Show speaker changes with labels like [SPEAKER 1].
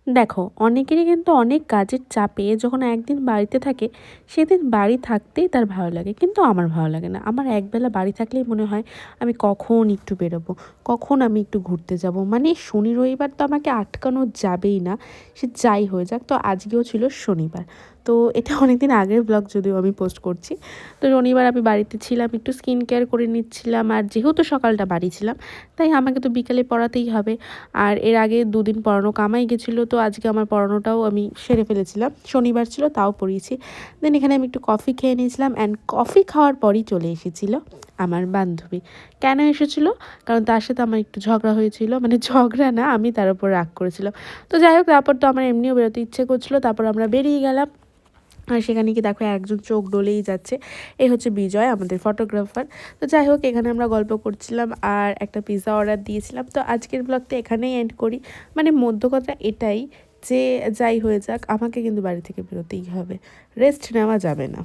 [SPEAKER 1] দেখো, অনেকেরই কিন্তু অনেক কাজের চাপে যখন একদিন বাড়িতে থাকে, সেদিন বাড়ি থাকতেই তার ভালো লাগে। কিন্তু আমার ভালো লাগে না। আমার একবেলা বাড়ি থাকলেই মনে হয় আমি কখন একটু বেরোবো, কখন আমি একটু ঘুরতে যাব। মানে শনি রবিবার তো আমাকে আটকানো যাবেই না, সে যাই হয়ে যাক। তো আজকেও ছিল শনিবার। তো এটা অনেকদিন আগের ব্লগ যদিও আমি পোস্ট করছি। তো শনিবার আমি বাড়িতে ছিলাম, একটু স্কিন কেয়ার করে নিচ্ছিলাম। আর যেহেতু সকালটা বাড়ি ছিলাম, তাই আমাকে তো বিকালে পড়াতেই হবে। আর এর আগে দুদিন পড়ানো কামাই গেছিলো, তো আজকে আমার পড়ানোটাও আমি সেরে ফেলেছিলাম। শনিবার ছিল তাও পড়িয়েছি। দেন এখানে আমি একটু কফি খেয়ে নিয়েছিলাম, অ্যান্ড কফি খাওয়ার পরই চলে এসেছিলো আমার বান্ধবী। কেন এসেছিলো? কারণ তার সাথে আমার একটু ঝগড়া হয়েছিল, মানে ঝগড়া না, আমি তার উপর রাগ করেছিলাম। তো যাই হোক, তারপর তো আমার এমনিও বেরোতে ইচ্ছে করছিলো, তারপর আমরা বেরিয়ে গেলাম। আর সেখানে কি দেখো, একজন চোখ ডলেই যাচ্ছে। এই হচ্ছে বিজয়, আমাদের ফটোগ্রাফার। তো যাই হোক, এখানে আমরা গল্প করছিলাম আর একটা পিৎজা অর্ডার দিয়েছিলাম। তো আজকের ব্লগটা এখানেই এন্ড করি। মানে মধ্য কথা এটাই যে যাই হয়ে যাক, আমাকে কিন্তু বাড়ি থেকে বেরোতেই হবে, রেস্ট নেওয়া যাবে না।